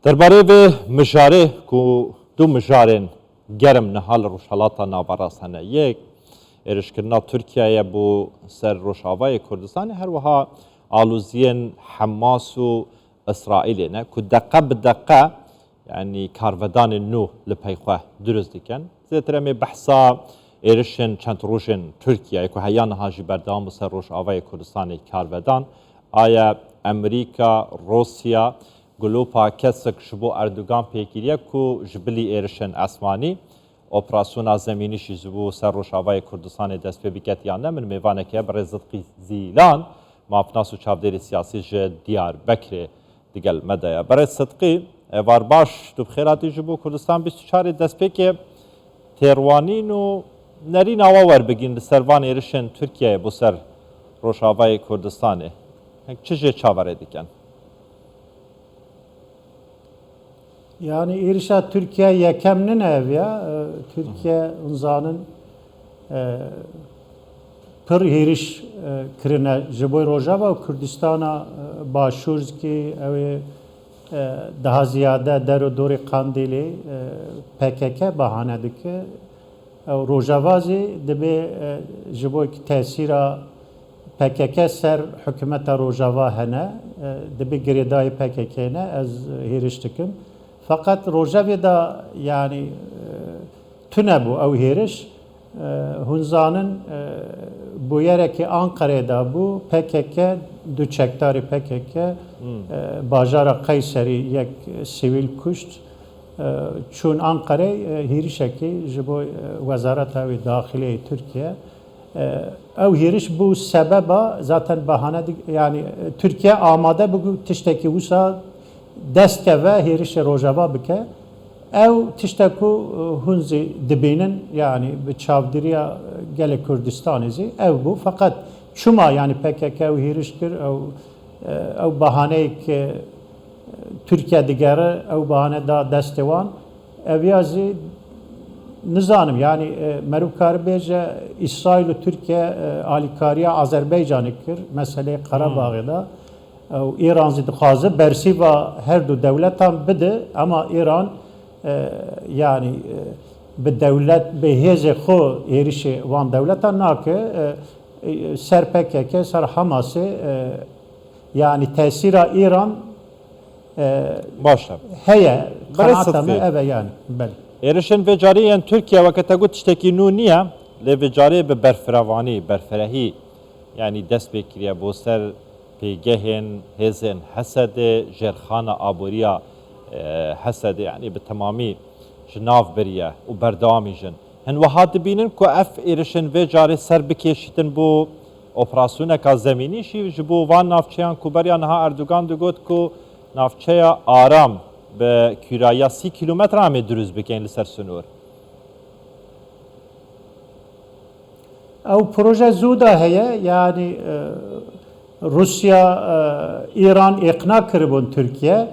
درباره به مجاره کو دو مجارن گرم نهال روشهلاتا نابراس هنه یک ارشکرنا ترکیه بو سر روشاوای کردستان هر وها آلوزین حماس و اسرائیل نه که دقه بدقه يعني كارفدان النو لبيخوه درز ديكن زيترمي بحثا إيرشن چند روشن تركيا يكو هيان هاجي بردام بسر روش آوای كردستان كارفدان آیا أمريكا روسيا گلوپا کسک شبو اردوغان پیگیریه کو جبلی ایرشن اسمانی اپراسیون زمینی شیزبو سر روش آوای کردستان دست به بیکت یا نه من میوانه که برای صدقی زیلان مافناس و چابدری سیاسی جه دیار بکر دیگل مدایا برای صدقی وار باش تو بخیراتی جبو کردستان 24 دست به که تیروانین و نرین آوار بگین سروان ایرشن ترکیه بو سر روش آوای کردستانه چه چاوره دیکن؟ Yani İrşad Türkiye yekemnin ev ya. Türkiye unzanın pır hiriş kirine jiboy Rojava Kürdistan'a başvuruz ki ev daha ziyade derodori Kandili PKK bahane dike Rojavazi dibe jiboy ki tesira PKK ser hükümete Rojava hene dibe giridayı PKK'ne az hiriş dikim. Fakat Rojava'da yani tüne bu ev heriş hunzanın bu yere ki Ankara'da bu PKK düçektarı PKK bajara Kayseri yek sivil kuşt çün Ankara herişeki jibo Vezaret Evi Dahiliye Türkiye ev heriş bu sebeba zaten bahane yani Türkiye amade bu tişteki usa deste ve heriş Rojava bike ev tişteku hunzi dibinin yani bir çavdiriya gele Kürdistan'ı ev bu fakat çuma yani PKK ev heriştir ev bahane ki Türkiye digere ev bahane da destevan ev yazı nizanım yani merukar beje İsrail Türkiye alikariya Azerbaycan'ıkır mesele Karabağ'da İran zidxazı bersi ve her du devletan bide ama İran yani bir devlet beheze xo erişi van devletan nakı ser PKK ser Hamas'ı yani tesira İran başla heye kanaatamı eve yani bel erişin ve cariyen Türkiye vakit gut tişteki nu niye le ve cari be berfravani berferahi yani dest bekiriye bu ser پیگهن هزن حسد جرخانه آبوریا حسد يعني بالتمامي جناف بريه وبردامي جن هن وهاد بينن كو اف ايرشن و جاري سر بكيشتن بو اوبراسيونه کا زميني شي جبو وان نافچيان كوبريا نها اردوغان دغوت كو نافچيا آرام به كيرايا 30 كيلومتر ام دروز بكين لسر سنور او proje زودا هي يعني Rusya, İran ikna kırıbın Türkiye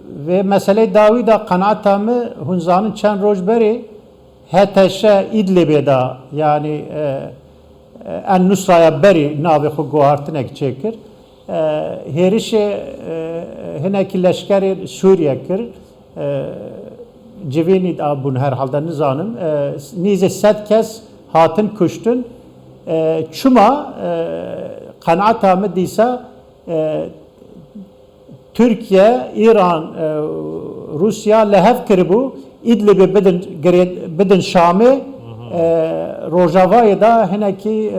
ve mesele davi da kanaatamı hunzanın çen rojberi heteşe İdlib'e da yani en nusraya beri navi xu guhartine çekir herişe hineki leşkeri Suriye kır civini da bun herhalde nizanım nize set kes hatın kuştun çuma kanaatamı diyse Türkiye, İran, Rusya lehev kırıbu İdlib'e bidin Şam'ı Rojava'yı da hineki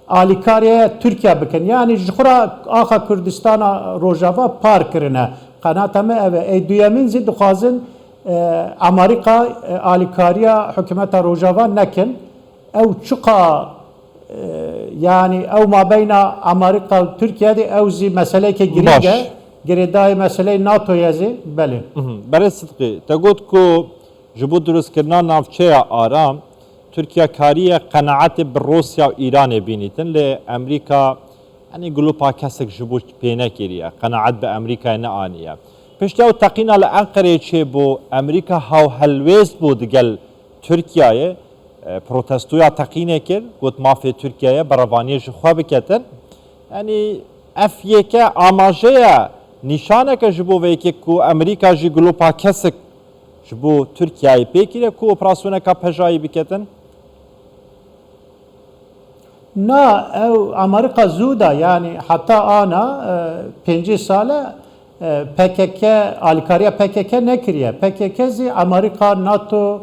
alikariye Türkiye bikin. Yani jikura ağa Kürdistan'a Rojava par kırına. Kanaatamı eve. Duyamin zid dukhazın Amerika alikariye hükümete Rojava nekin. Ev çuka yani ev ma beyna Amerika Türkiye'de evzi mesele ki girige giridai mesele NATO yazı beli. Bere sıdqi tegot ku jibu durust kirna navçeya aram Türkiye kariye qanaati bir Rusya ve İran'e binitin le Amerika yani glupa kesek jibu peyne kiriye qanaat be Amerika ne aniye. Peşte o taqina le Ankara'ya çe bu Amerika hav helvest bu digel Türkiye'ye protestoya taqine kir got mafya Türkiye'ye baravaniye ji xwe biketin yani FYK amajaya نیشانێکە ji bo vêyekê ku Amerîka jî gilopa kesik ji bo Tirkiyeyê pêkiriye ku operasyoneka pejayî biketin? نا او امریکا زودا yani hatta ana 5 sale PKK alikariya PKK nekiriye. PKK zi Amerika NATO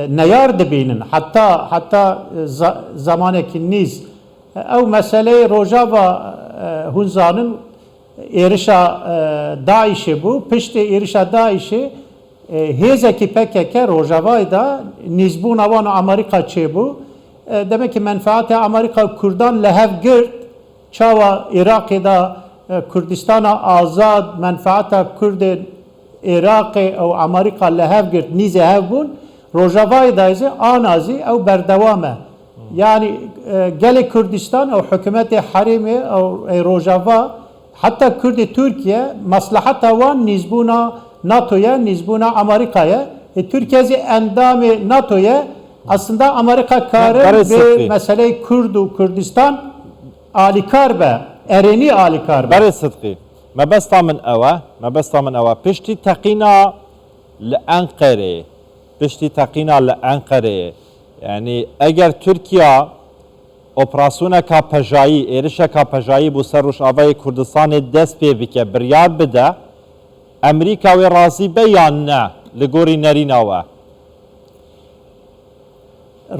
neyar dibinin hatta zamaneki niz ev meseleyi Rojava hunzanın erişa Daiş'i bu pişti erişa Daiş'i hezeki PKK Rojava'yı da nizbun avan Amerika çe bu demek ki menfaati Amerika Kurdan lehev girt çava Irak'da Kürdistan'a azad menfaata Kürd Irak'ı o Amerika lehev girt nize hev bun Rojava'yı da ise anazi ev berdevame yani gele Kürdistan o hükümeti harimi o Rojava hatta Kürdi Türkiye maslahata van nizbuna NATO'ya nizbuna Amerika'ya Türkiye'si endamı NATO'ya aslında Amerika karı ve meseleyi Kürdistan alikar be ereni alikar be. Berê Sıdkî mebesta min ewa piştî teqîna li Enqereyê piştî teqîna li Enqereyê yani eger Türkiye operasyoneka pejayî êrişeka pejayî bû ser Rojavayê Kurdistanê dest pê bike biryar bide Amerîka wê razî be yan ne li gorî nerîna we?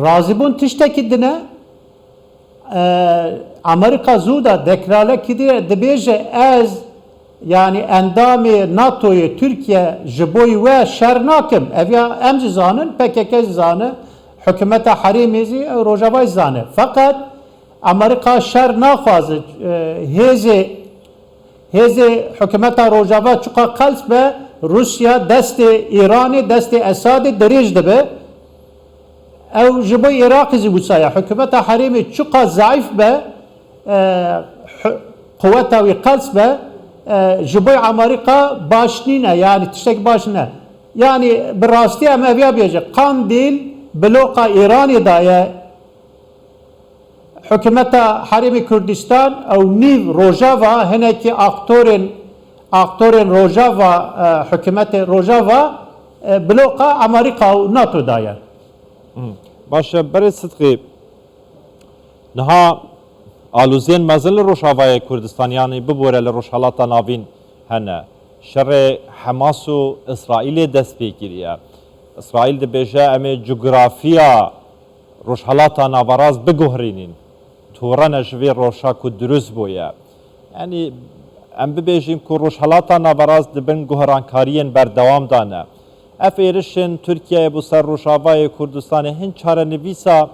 Razibun tiştekî dine Amerika zûda dekrale kidiye dibêje ez yani endamê NATO'yu Türkiye ji bo we şer nakim ev ya em jî zanin PKK zane hükümeta harimê zî Rojava zane fakat Amerika şer naxwaze hêzê hükümeta Rojava çuqa qels be Rusya destê İranê destê Esadê dirêj dibe ew ji bo Iraqê zî wisa hükümeta harimê çuqa zayıf be quvveta wî qels be ji bo Amerika baş nîne yani tiştek baş ne yani bi rastî em ev ya bêje Kandîl bloka İranê daye hükümeta harimê Kürdistan ew nîv Rojava hinekî aktorên Rojava hükümetê Rojava bloka Amerika û NATO daye. Başa berê Sıdkî niha alûziyên mezin li Rojavayê Kurdistan yanî bibore li rojhelata navîn hene şerê Hemas û İsraîlê dest pê kiriye. İsraîl dibêje em ê coğrafiya rojhelata navaraz biguherînin torane ji vê roşa ku durust bûye. Yani em bibêjin ku rojhelata navaraz dibin guherankariyên berdewam da ne. Ev êrişên Tirkiyeyê bû ser Rojavayê Kurdistanê hin çarenivîsa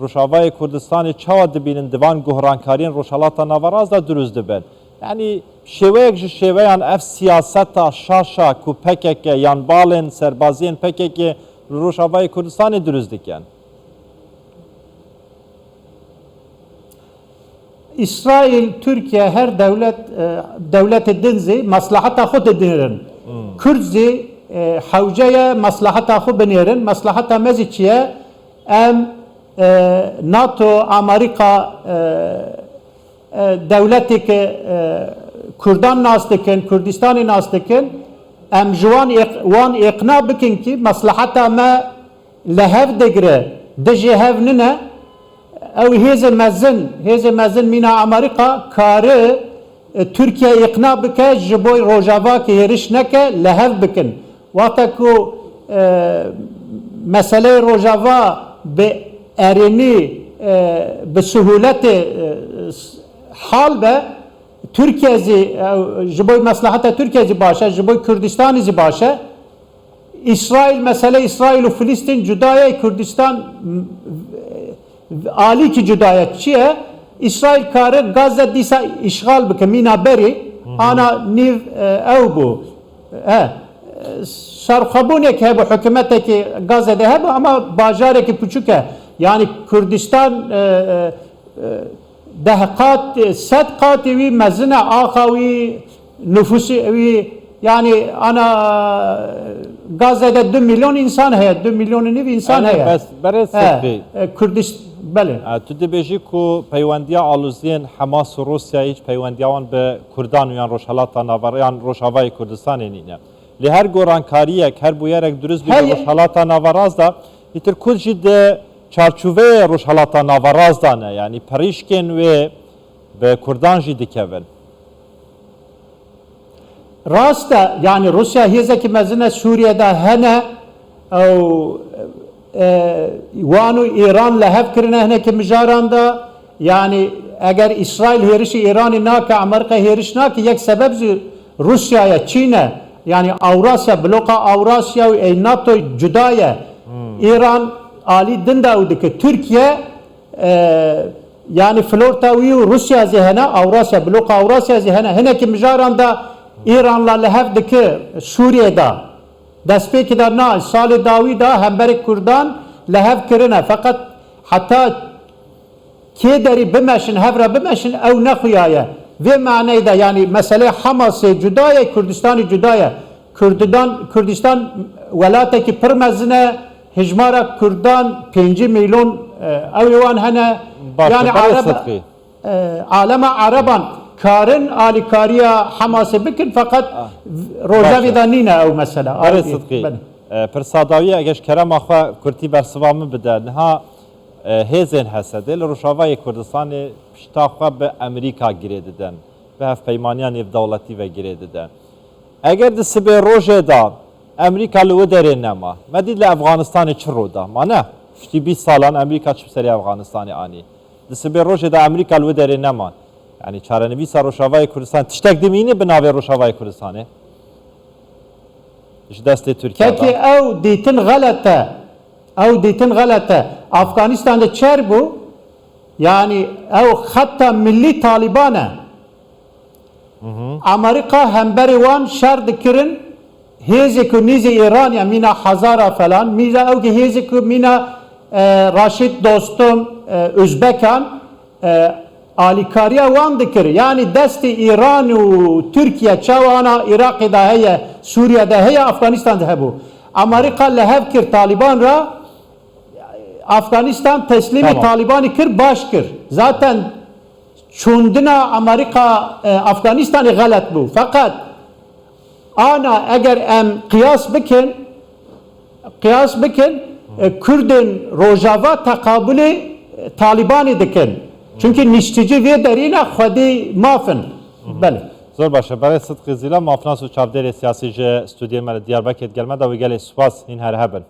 Rojavayê Kurdistanê çawa dibînin divan guherankariyên rojhelata navaraz da durust dibin. Yani şêweyek ji şêweyan ev siyaseta şaşa ku PKK yan balên serbaziyên PKK li Rojavayê Kurdistanê durust dikin. İsrail, Türkiye her devleti dinzi maslahata xwe didînin. Kurd zî hewceye maslahata xwe binêrin. Maslahata me zî çi ye? Em NATO, Amerika devleteke Kurdan nas dikin, Kurdistanê nas dikin. Em ji wan iqna bikin ki maslahata me lehev digire. Dijî hev nine ew hêzê mezin mîna Amerika karı Türkiye iqna bike ji bo Rojava ki êriş neke lehev bikin. Wata ku meseleyê Rojava bi erenî bi suhuletê hal be Türkiye zî ji bo maslahata Türkiye zî baş e ji bo Kürdistanê zî baş e İsrail mesele İsrail û Filistin cudaya Kürdistan Ali ki cudaya çiye İsrail karı Gazze dîsa işgal bike mîna berî ana nîv ew bû serxwebûnek hebe hükümeteki Gazze'de hebe ama bajarekî piçûk e yani Kürdistan deh qat sed qatî wî mezin e axa wî nüfusî wî Yani ana Gazze'de 2 milyon insan heye, 2 milyon nev insan heye. بس برای صدقی Kürdistan, bele. تو دبیجی کو پیوندیا آلوزین حماس و روسیا هیچ پیوندیاوان به کردان و یان روشهلاتا ناوریان روشاوای کردستان نینه لی هر گورانکاریک هر بویرک درست بی روشهلاتا ناوراز دا ایتر کل جد چارچوبه روشهلاتا ناوراز دانه یعنی پریشکن و به کردان جی دکون راست yani Rusya hiyezeki mezine Suriye'de hene o Vanu İran lehev kirine hene ki mijaranda yani eğer İsrail herişi İran'ı naka Amerika heriş naki yek sebep Rusya'ya Çin'e yani Avrasya bloka Avrasya ve NATO cudaya İran Ali dinda udu ki Türkiye yani Flortavi Rusya zihene Avrasya bloka Avrasya zihene hene ki mijaranda İran'la lehevdeki Suriye'de despeki de na sali Davida hemberi Kurdan lehev kirine fakat hatta kederi bimeşin hevra bimeşin ev nekhuyaye ve manayda yani mesele Hamas'ı cudaya Kürdistan'ı cudaya Kürdistan velateki pirmezine hicmara Kürdan 5 milyon evvan hene yani aleme Araban karın alikariya Hamas'ı bikin fakat Rojavida nine ev mesela. Barı Sıdkı, Pirsadaviye egeş kerem axwa Kürti bersivamı bide, niha hezên hesede, li Rojavayê Kurdistanê pişta xwe bi Amerîka girê didin, bi hevpeymaniya nêvdewletî ve girê didin. Eger di sibê rojê da Amerîka li wê derê nema, me dît li Efganistanê çi ro da, ma ne? Piştî 20 salan Amerîka çi serê Efganistanê anî. Di sibê rojê da Amerîka li wê derê nema. Yani çarenivîsa Rojavayê Kurdistan tiştek dimînî bi navê Rojavayê Kurdistanê? Ji destê Tirkiye Peki ev dîtin galete. Ev dîtin galete. Afganistan'da çer bu. Yani ev hatta milli Taliban'e. Amerika hemberi wan şer dikirin hêzê ku nîzê İranya mîna Hazara falan mîna ew ki hêzê ku mîna Raşid Dostum Özbekan alikariya wan dikir. Yani desti İran û Türkiye çawana Irak'da da heye, Suriye'de heye, Afganistan'da hebu. Amerika lehev kir Taliban ra Afganistan teslimi Taliban'ı kir baş kir. Zaten çundina Amerika Afganistan'ı galet bu. Fakat ana eğer em kıyas bikin Kürdün Rojava takabülü Taliban'ı dikin. Çünkü niştici ve derine xwedî mafin. Bele. Zor başa. Barê Sıdkı zîla mafnas û çavdêrê siyasî ji stûdiyê me li Diyarbekirê gelme da wê gelê spas hîn herhebin.